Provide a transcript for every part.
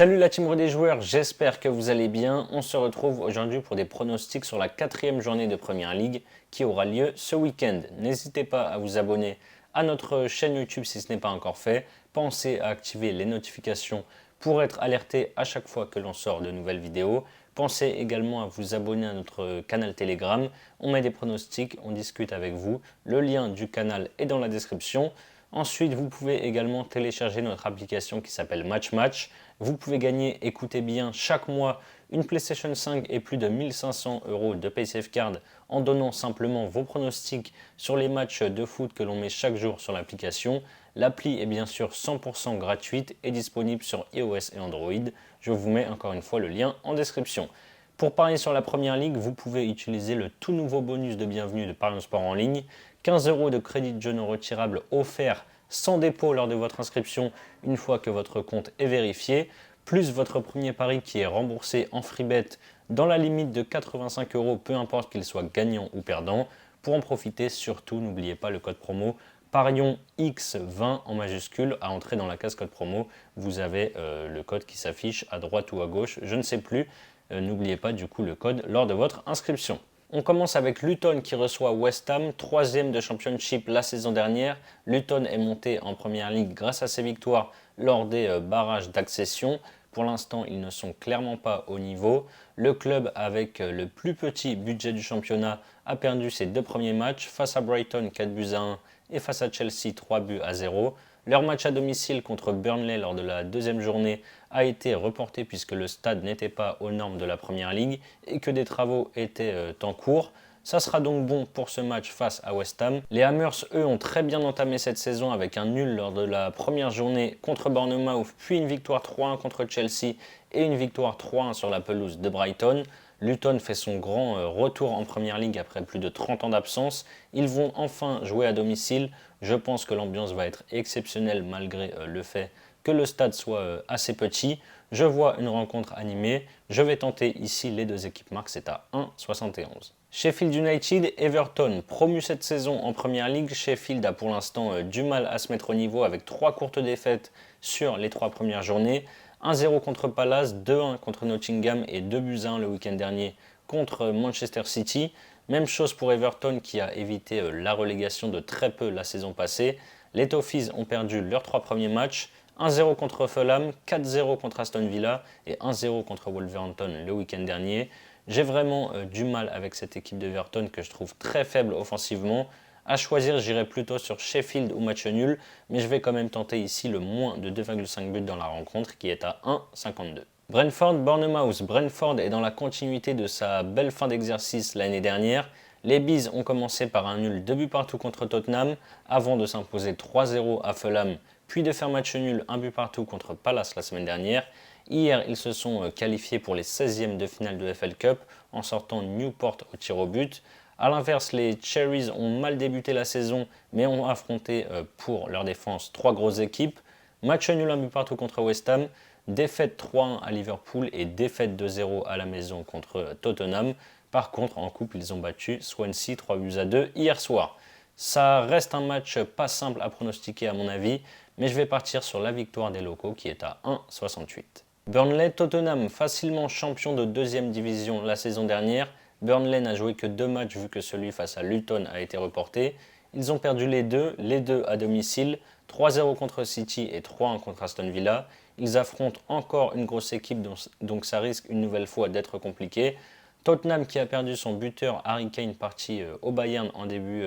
Salut la team des joueurs, j'espère que vous allez bien. On se retrouve aujourd'hui pour des pronostics sur la 4e journée de Première Ligue qui aura lieu ce week-end. N'hésitez pas à vous abonner à notre chaîne YouTube si ce n'est pas encore fait. Pensez à activer les notifications pour être alerté à chaque fois que l'on sort de nouvelles vidéos. Pensez également à vous abonner à notre canal Telegram. On met des pronostics, on discute avec vous. Le lien du canal est dans la description. Ensuite, vous pouvez également télécharger notre application qui s'appelle Match Match. Vous pouvez gagner, écoutez bien, chaque mois une PlayStation 5 et plus de 1500 € de PaySafe Card en donnant simplement vos pronostics sur les matchs de foot que l'on met chaque jour sur l'application. L'appli est bien sûr 100% gratuite et disponible sur iOS et Android. Je vous mets encore une fois le lien en description. Pour parier sur la Première Ligue, vous pouvez utiliser le tout nouveau bonus de bienvenue de Paris Sport en ligne. 15 € de crédit de jeu non retirable offert sans dépôt lors de votre inscription une fois que votre compte est vérifié, plus votre premier pari qui est remboursé en free bet dans la limite de 85 €, peu importe qu'il soit gagnant ou perdant. Pour en profiter, surtout, n'oubliez pas le code promo Parion X20 en majuscule à entrer dans la case code promo. Vous avez le code qui s'affiche à droite ou à gauche, je ne sais plus. N'oubliez pas du coup le code lors de votre inscription. On commence avec Luton qui reçoit West Ham, 3e de Championship la saison dernière. Luton est monté en Première Ligue grâce à ses victoires lors des barrages d'accession. Pour l'instant, ils ne sont clairement pas au niveau. Le club avec le plus petit budget du championnat a perdu ses 2 premiers matchs face à Brighton 4 buts à 1 et face à Chelsea 3 buts à 0. Leur match à domicile contre Burnley lors de la 2e journée a été reporté puisque le stade n'était pas aux normes de la Première Ligue et que des travaux étaient en cours. Ça sera donc bon pour ce match face à West Ham. Les Hammers, eux, ont très bien entamé cette saison avec un nul lors de la première journée contre Bournemouth, puis une victoire 3-1 contre Chelsea et une victoire 3-1 sur la pelouse de Brighton. Luton fait son grand retour en Première Ligue après plus de 30 ans d'absence. Ils vont enfin jouer à domicile. Je pense que l'ambiance va être exceptionnelle malgré le fait que le stade soit assez petit. Je vois une rencontre animée. Je vais tenter ici les deux équipes marques, c'est à 1,71. Sheffield United, Everton, promu cette saison en Première Ligue. Sheffield a pour l'instant du mal à se mettre au niveau avec 3 courtes défaites sur les 3 premières journées. 1-0 contre Palace, 2-1 contre Nottingham et 2 buts à 1 le week-end dernier contre Manchester City. Même chose pour Everton qui a évité la relégation de très peu la saison passée. Les Toffees ont perdu leurs 3 premiers matchs. 1-0 contre Fulham, 4-0 contre Aston Villa et 1-0 contre Wolverhampton le week-end dernier. J'ai vraiment du mal avec cette équipe d'Everton que je trouve très faible offensivement. À choisir, j'irai plutôt sur Sheffield ou match nul, mais je vais quand même tenter ici le moins de 2,5 buts dans la rencontre qui est à 1,52. Brentford, Bournemouth. Brentford est dans la continuité de sa belle fin d'exercice l'année dernière. Les Bees ont commencé par un nul 2 buts partout contre Tottenham avant de s'imposer 3-0 à Fulham, puis de faire match nul 1 but partout contre Palace la semaine dernière. Hier, ils se sont qualifiés pour les 16e de finale de FL Cup en sortant Newport au tir au but. A l'inverse, les Cherries ont mal débuté la saison, mais ont affronté pour leur défense 3 grosses équipes. Match nul 1 but partout contre West Ham, défaite 3-1 à Liverpool et défaite 2-0 à la maison contre Tottenham. Par contre, en coupe, ils ont battu Swansea 3 buts à 2 hier soir. Ça reste un match pas simple à pronostiquer à mon avis, mais je vais partir sur la victoire des locaux qui est à 1,68. Burnley, Tottenham, facilement champion de 2e division la saison dernière. Burnley n'a joué que 2 matchs vu que celui face à Luton a été reporté. Ils ont perdu les deux à domicile, 3-0 contre City et 3-1 contre Aston Villa. Ils affrontent encore une grosse équipe donc ça risque une nouvelle fois d'être compliqué. Tottenham qui a perdu son buteur Harry Kane parti au Bayern en début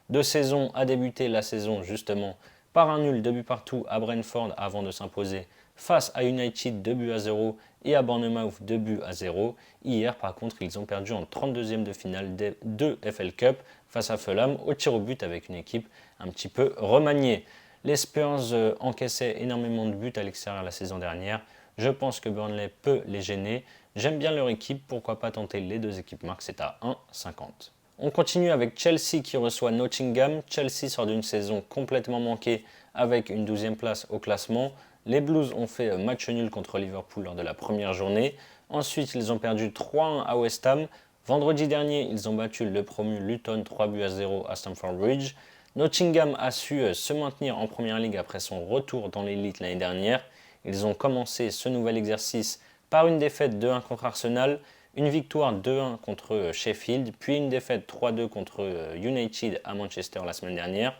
de saison a débuté la saison justement par un nul 2 buts partout à Brentford avant de s'imposer face à United 2 buts à 0 et à Bournemouth 2 buts à 0. Hier par contre ils ont perdu en 32e de finale de FL Cup face à Fulham au tir au but avec une équipe un petit peu remaniée. Les Spurs encaissaient énormément de buts à l'extérieur la saison dernière. Je pense que Burnley peut les gêner. J'aime bien leur équipe, pourquoi pas tenter les deux équipes marques, c'est à 1,50. On continue avec Chelsea qui reçoit Nottingham. Chelsea sort d'une saison complètement manquée avec une 12e place au classement. Les Blues ont fait match nul contre Liverpool lors de la première journée. Ensuite, ils ont perdu 3-1 à West Ham. Vendredi dernier, ils ont battu le promu Luton 3 buts à 0 à Stamford Bridge. Nottingham a su se maintenir en Première Ligue après son retour dans l'élite l'année dernière. Ils ont commencé ce nouvel exercice par une défaite 2-1 contre Arsenal, une victoire 2-1 contre Sheffield, puis une défaite 3-2 contre United à Manchester la semaine dernière.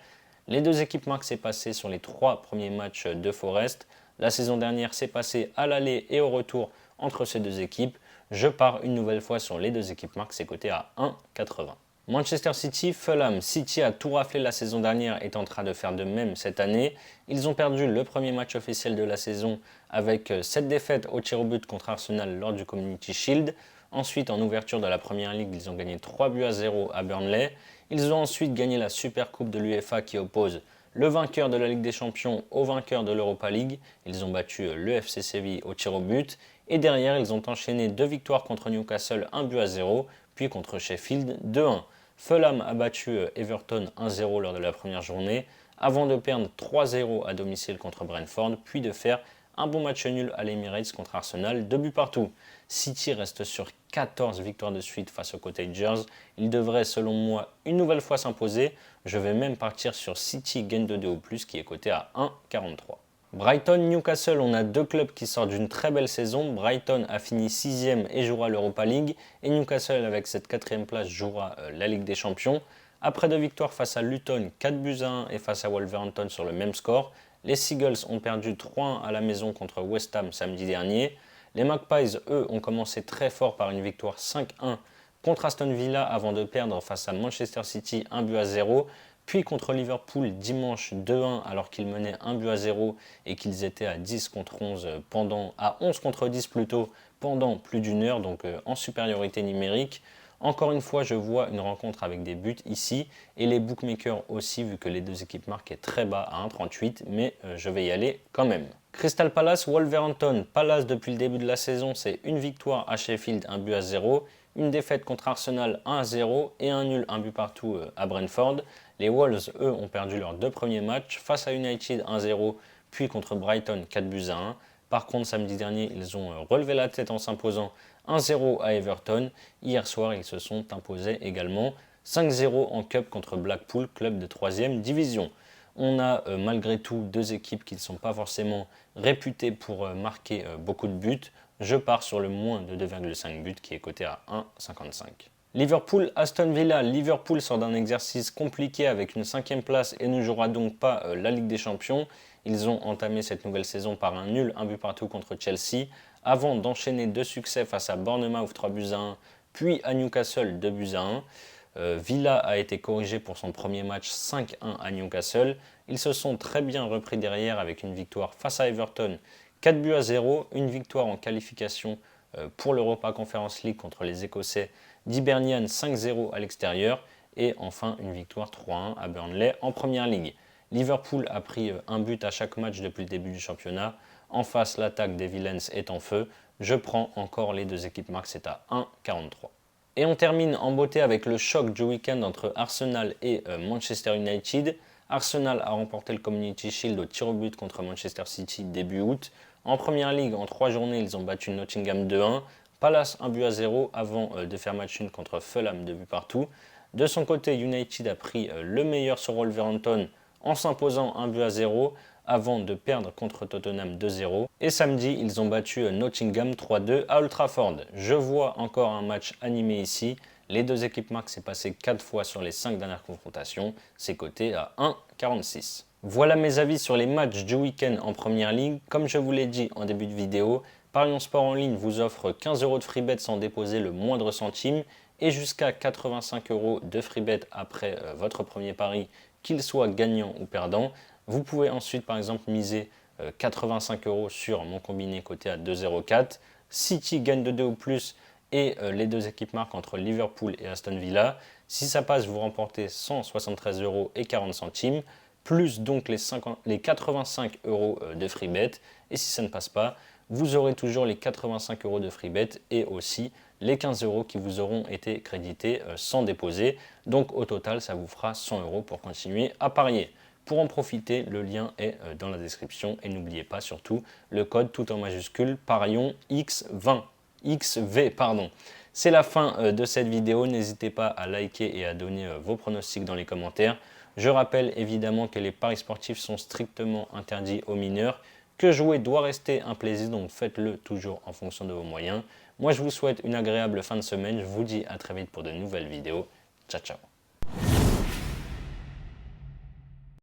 Les deux équipes marquent s'est passé sur les 3 premiers matchs de Forest. La saison dernière s'est passée à l'aller et au retour entre ces deux équipes. Je pars une nouvelle fois sur les deux équipes marques, c'est coté à 1,80. Manchester City, Fulham. City a tout raflé la saison dernière et est en train de faire de même cette année. Ils ont perdu le premier match officiel de la saison avec 7 défaites au tir au but contre Arsenal lors du Community Shield. Ensuite, en ouverture de la Première Ligue, ils ont gagné 3-0 à Burnley. Ils ont ensuite gagné la Super Coupe de l'UEFA qui oppose le vainqueur de la Ligue des Champions au vainqueur de l'Europa League. Ils ont battu le FC Séville au tir au but. Et derrière, ils ont enchaîné 2 victoires contre Newcastle 1-0, puis contre Sheffield 2-1. Fulham a battu Everton 1-0 lors de la première journée, avant de perdre 3-0 à domicile contre Brentford, puis de faire un bon match nul à l'Emirates contre Arsenal, 2 buts partout. City reste sur 14 victoires de suite face aux Cottagers. Il devrait, selon moi, une nouvelle fois s'imposer. Je vais même partir sur City gain de 2 ou plus, qui est coté à 1,43. Brighton-Newcastle, on a deux clubs qui sortent d'une très belle saison. Brighton a fini 6e et jouera l'Europa League. Et Newcastle, avec cette 4e place, jouera la Ligue des Champions. Après 2 victoires face à Luton, 4-1 et face à Wolverhampton sur le même score, les Seagulls ont perdu 3-1 à la maison contre West Ham samedi dernier. Les Magpies, eux, ont commencé très fort par une victoire 5-1 contre Aston Villa avant de perdre face à Manchester City 1-0. Puis contre Liverpool dimanche 2-1 alors qu'ils menaient 1-0 et qu'ils étaient à 10 contre 11 à 11 contre 10 plutôt pendant plus d'une heure, donc en supériorité numérique. Encore une fois, je vois une rencontre avec des buts ici et les bookmakers aussi, vu que les deux équipes marquaient très bas à 1,38, mais je vais y aller quand même. Crystal Palace, Wolverhampton. Palace, depuis le début de la saison, c'est une victoire à Sheffield, 1-0, une défaite contre Arsenal 1-0 et un nul, un but partout à Brentford. Les Wolves, eux, ont perdu leurs 2 premiers matchs face à United 1-0, puis contre Brighton 4-1. Par contre, samedi dernier, ils ont relevé la tête en s'imposant 1-0 à Everton. Hier soir, ils se sont imposés également 5-0 en Cup contre Blackpool, club de 3e division. On a malgré tout deux équipes qui ne sont pas forcément réputées pour marquer beaucoup de buts. Je pars sur le moins de 2,5 buts qui est coté à 1,55. Liverpool, Aston Villa. Liverpool sort d'un exercice compliqué avec une 5e place et ne jouera donc pas la Ligue des Champions. Ils ont entamé cette nouvelle saison par un nul, un but partout contre Chelsea, avant d'enchaîner 2 succès face à Bournemouth 3-1, puis à Newcastle 2-1. Villa a été corrigé pour son premier match 5-1 à Newcastle. Ils se sont très bien repris derrière avec une victoire face à Everton 4-0, une victoire en qualification pour l'Europa Conference League contre les Écossais d'Hibernian 5-0 à l'extérieur et enfin une victoire 3-1 à Burnley en Première Ligue. Liverpool a pris un but à chaque match depuis le début du championnat. En face, l'attaque des Villains est en feu. Je prends encore les deux équipes marques, c'est à 1,43. Et on termine en beauté avec le choc du week-end entre Arsenal et Manchester United. Arsenal a remporté le Community Shield au tir au but contre Manchester City début août. En Première Ligue, en 3 journées, ils ont battu Nottingham 2-1. Palace 1-0 avant de faire match nul contre Fulham 2 buts partout. De son côté, United a pris le meilleur sur Wolverhampton en s'imposant 1-0 avant de perdre contre Tottenham 2-0. Et samedi, ils ont battu Nottingham 3-2 à Old Trafford. Je vois encore un match animé ici. Les deux équipes marquent s'est passé 4 fois sur les 5 dernières confrontations. C'est coté à 1,46. Voilà mes avis sur les matchs du week-end en Première Ligue. Comme je vous l'ai dit en début de vidéo, Parions Sport en ligne vous offre 15 € de free bet sans déposer le moindre centime et jusqu'à 85 € de free bet après votre premier pari, qu'il soit gagnant ou perdant. Vous pouvez ensuite par exemple miser 85 € sur mon combiné coté à 2,04. City gagne de 2 ou plus et les deux équipes marquent entre Liverpool et Aston Villa. Si ça passe, vous remportez 173 € et 40 centimes, plus donc les 85 € de free bet. Et si ça ne passe pas, vous aurez toujours les 85 € de free bet et aussi les 15 € qui vous auront été crédités sans déposer. Donc au total, ça vous fera 100 € pour continuer à parier. Pour en profiter, le lien est dans la description et n'oubliez pas surtout le code tout en majuscule Parions X20. XV, pardon. C'est la fin de cette vidéo. N'hésitez pas à liker et à donner vos pronostics dans les commentaires. Je rappelle évidemment que les paris sportifs sont strictement interdits aux mineurs, que jouer doit rester un plaisir, donc faites-le toujours en fonction de vos moyens. Moi, je vous souhaite une agréable fin de semaine. Je vous dis à très vite pour de nouvelles vidéos. Ciao, ciao.